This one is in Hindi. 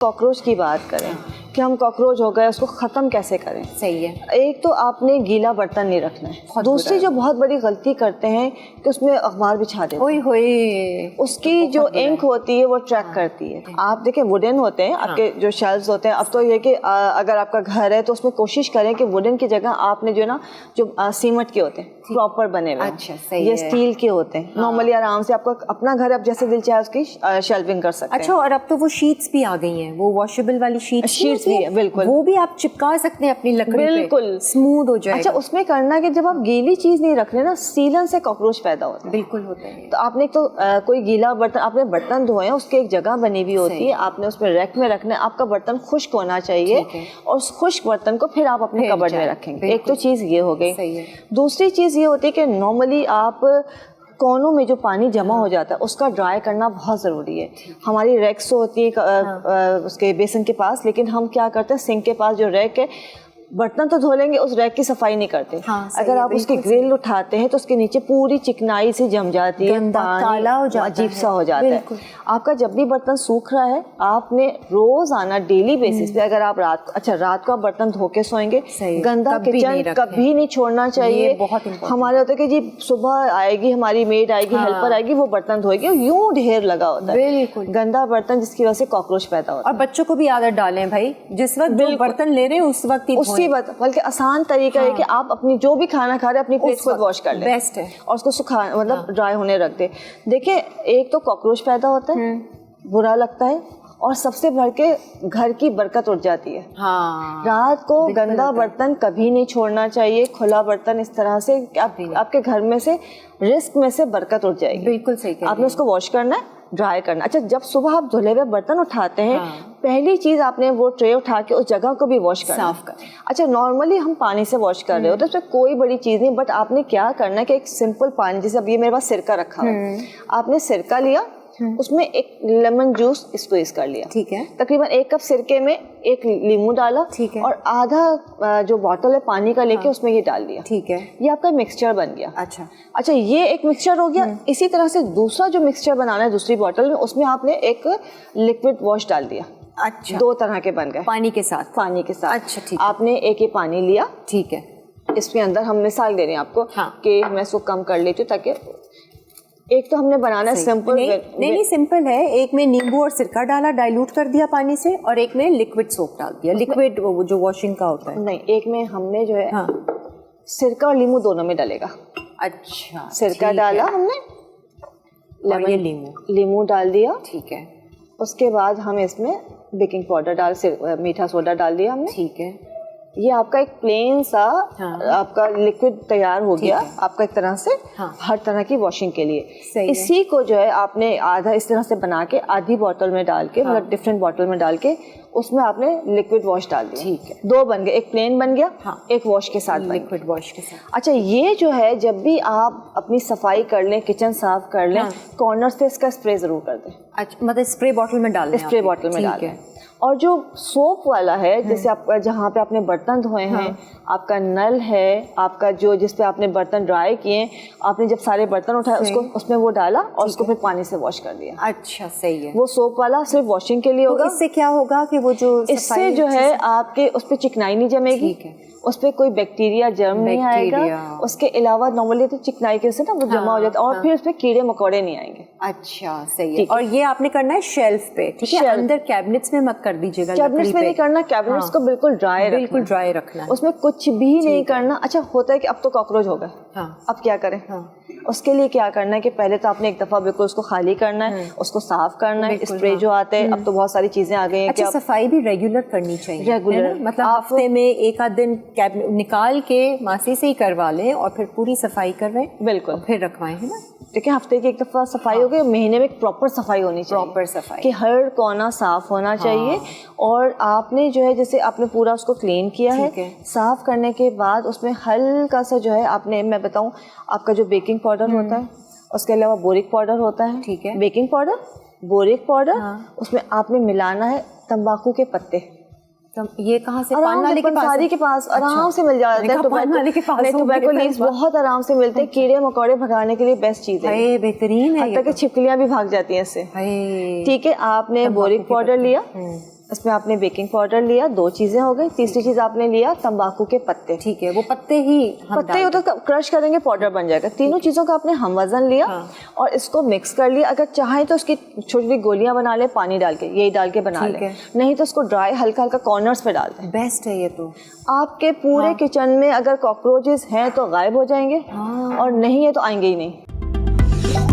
कॉकरोच की बात करें कि हम कॉकरोच हो गए उसको ख़त्म कैसे करें। सही है। एक तो आपने गीला बर्तन नहीं रखना है। दूसरी जो बहुत बड़ी गलती करते हैं कि उसमें अखबार बिछा देते हैं। होए उसकी जो इंक होती है वो ट्रैक करती है। आप देखें वुडन होते हैं आपके जो शेल्व्स होते हैं। अब तो ये कि अगर आपका घर है तो उसमें कोशिश करें कि वुडन की जगह आपने जो ना जो सीमेंट के होते हैं प्रॉपर बने हुए। अच्छा, सही ये है। स्टील के होते हैं। नॉर्मली आराम से आपका अपना घर आप जैसे दिल चाहे उसकी शेल्विंग कर सकते हैं। अच्छा, और अब तो वो शीट्स भी आ गई हैं, वो वॉशेबल वाली शीट्स भी है, बिल्कुल। वो भी आप चिपका सकते हैं अपनी लकड़ी पे, बिल्कुल स्मूथ हो जाएगा। अच्छा, उसमें करना कि जब आप गीली चीज नहीं रख रहे ना, सीलन से कॉकरोच पैदा होता है। बिल्कुल होता है। तो आपने तो कोई गीला बर्तन, आपने बर्तन धोए हैं उसकी एक जगह बनी हुई होती है, आपने उसमें रैक में रखना है। आपका बर्तन खुश्क होना चाहिए और उस खुश्क बर्तन को फिर आप अपने कबर्ड में रखेंगे। एक तो चीज ये हो गई। दूसरी चीज ये होती है कि नॉर्मली आप कोनों में जो पानी जमा हो जाता है उसका ड्राई करना बहुत ज़रूरी है। हमारी रैक्स होती है उसके बेसन के पास, लेकिन हम क्या करते हैं सिंक के पास जो रैक है, बर्तन तो धो लेंगे उस रैक की सफाई नहीं करते। अगर आप उसकी ग्रिल उठाते हैं तो उसके नीचे पूरी चिकनाई से जम जाती है, काला हो जाता है, अजीब सा हो जाता है। आपका जब भी बर्तन सूख रहा है आपने रोज आना डेली बेसिस पे, अगर आप रात को आप बर्तन धो के सोएंगे, गंदा किचन कभी नहीं छोड़ना चाहिए। हमारे होता है कि जी सुबह आएगी हमारी मेड आएगी, हेल्पर आएगी, वो बर्तन धोएगी, यूं ढेर लगा होता है गंदा बर्तन, जिसकी वजह से कॉकरोच पैदा होता है। और बच्चों को भी आदत डालें भाई, जिस वक्त बर्तन ले रहे हैं उस वक्त ही बल्कि आसान तरीका है कि आप अपनी जो भी खाना खा रहे हैं अपनी प्लेट खुद वॉश कर लें, बेस्ट है, और उसको सुखा मतलब ड्राई होने रख दे। देखिए एक तो कॉकरोच पैदा होता है, बुरा लगता है, और सबसे बढ़ के घर की बरकत उठ जाती है। रात को गंदा बर्तन कभी नहीं छोड़ना चाहिए, खुला बर्तन इस तरह से आपके घर में से रिस्क में से बरकत उठ जाएगी। बिल्कुल सही। आपने उसको वॉश करना है, ड्राई करना। अच्छा, जब सुबह आप धुले हुए बर्तन उठाते हैं, पहली चीज आपने वो ट्रे उठा के उस जगह को भी वॉश करना, साफ करना। अच्छा, नॉर्मली हम पानी से वॉश कर रहे हो तो उसमें कोई बड़ी चीज नहीं, बट आपने क्या करना है कि एक सिंपल पानी, जैसे अब ये मेरे पास सिरका रखा हुआ है, आपने सिरका लिया, उसमें एक लेमन जूस स्क्वीज कर लिया, ठीक है, तकरीबन 1 कप सिरके में 1 नींबू डाला, ठीक है, और आधा जो बॉटल है पानी का लेके उसमें ये डाल दिया, ठीक है, ये आपका मिक्सचर बन गया। अच्छा, ये एक मिक्सचर हो गया। इसी तरह से दूसरा जो मिक्सचर बनाना है दूसरी बॉटल में, उसमें आपने एक लिक्विड वॉश डाल दिया। अच्छा, 2 तरह के बन गए पानी के साथ। अच्छा, ठीक, आपने एक ही पानी लिया, ठीक है, इसके अंदर हम मिसाल दे रहे हैं आपको कि मैं इसको कम कर लेती हूँ ताकि एक तो हमने बनाना है सिंपल। नहीं सिंपल है। एक में नींबू और सिरका डाला, डाइल्यूट कर दिया पानी से, और एक में लिक्विड सोप डाल दिया, लिक्विड जो वॉशिंग का होता है। नहीं, एक में हमने जो है सिरका और नींबू दोनों में डालेगा। अच्छा, सिरका डाला हमने, नींबू डाल दिया, ठीक है, उसके बाद हम इसमें बेकिंग पाउडर मीठा सोडा डाल दिया हमने, ठीक है। ये आपका एक प्लेन सा आपका लिक्विड तैयार हो गया आपका एक तरह से हर तरह की वॉशिंग के लिए। इसी को जो है आपने आधा इस तरह से बना के आधी बोतल में डाल के, मतलब डिफरेंट बोतल में डाल के उसमें आपने लिक्विड वॉश डाल दिया, ठीक है। 2 बन गए, एक प्लेन बन गया, एक वॉश के साथ, लिक्विड वॉश के साथ। अच्छा, ये जो है जब भी आप अपनी सफाई कर लें, किचन साफ कर लें, कॉर्नर से इसका स्प्रे जरूर कर दें। अच्छा, मतलब स्प्रे बॉटल में डाल दें, स्प्रे बॉटल में डाल दें। और जो सोप वाला है, जैसे आप जहाँ पे आपने बर्तन धोए हैं, आपका नल है, आपका जो जिस पे आपने बर्तन ड्राई किए, आपने जब सारे बर्तन उठाए उसको उसमें वो डाला और उसको फिर पानी से वॉश कर दिया। अच्छा, सही है। वो सोप वाला सिर्फ वॉशिंग के लिए होगा। इससे क्या होगा कि वो जो इससे जो है आपके उस पर चिकनाई नहीं जमेगी, उस पर कोई बैक्टीरिया जर्म नहीं आएगा। उसके अलावा नॉर्मली तो चिकनाई के से ना वो जमा हो जाता है और फिर उस पर कीड़े मकोड़े नहीं आएंगे। अच्छा, सही है। और ये आपने करना है शेल्फ पे, ठीक है, अंदर कैबिनेट्स में मत कर दीजिएगा। कैबिनेट्स में नहीं करना, कैबिनेट्स को बिल्कुल ड्राई रखना, उसमें कुछ भी नहीं करना। अच्छा, होता है कि अब तो कॉकरोच हो गए, अब क्या करें? उसके लिए क्या करना है कि पहले तो आपने एक दफा बिल्कुल उसको खाली करना है, उसको साफ करना है, स्प्रे जो आते हैं, अब तो बहुत सारी चीजें आ गई हैं। अच्छा, सफाई भी रेगुलर करनी चाहिए, रेगुलर, मतलब हफ्ते में 1 आध दिन निकाल के मासी से ही करवा लें और फिर पूरी सफाई करवाएं, बिल्कुल, फिर रखवाएं, है ना। देखिए, हफ्ते की एक दफा सफाई हो गई, महीने में एक प्रॉपर सफाई होनी चाहिए, प्रॉपर सफाई कि हर कोना साफ होना चाहिए। और आपने जो है जैसे आपने पूरा उसको क्लीन किया है, साफ करने के बाद उसमें हल्का सा जो है आपने, मैं बताऊं, आपका जो बेकिंग पाउडर होता है, उसके अलावा बोरिक पाउडर होता है, ठीक है, बेकिंग पाउडर, बोरिक पाउडर, उसमें आपने मिलाना है तंबाकू के पत्ते। ये कहाँ से? पान वाले के पास आराम से मिल जाता है। टोबैको लीव्स बहुत आराम से मिलते हैं, कीड़े मकोड़े भगाने के लिए बेस्ट चीज है, बेहतरीन है, तक छिपकलियां भी भाग जाती हैं इससे। ठीक है, आपने बोरिक पाउडर लिया, इसमें आपने बेकिंग पाउडर लिया, 2 चीजें हो गई। तीसरी चीज आपने लिया तंबाकू के पत्ते। ठीक है, वो पत्ते ही पत्ते हो तो क्रश करेंगे, पाउडर बन जाएगा। तीनों चीजों का आपने हम वजन लिया और इसको मिक्स कर लिया। अगर चाहें तो उसकी छोटी छोटी गोलियां बना ले पानी डाल के, यही डाल के बना ले, नहीं तो उसको ड्राई हल्का हल्का कॉर्नर्स पे डाल दें। बेस्ट है ये तो। आपके पूरे किचन में अगर कॉकरोचेस हैं तो गायब हो जाएंगे और नहीं है तो आएंगे ही नहीं।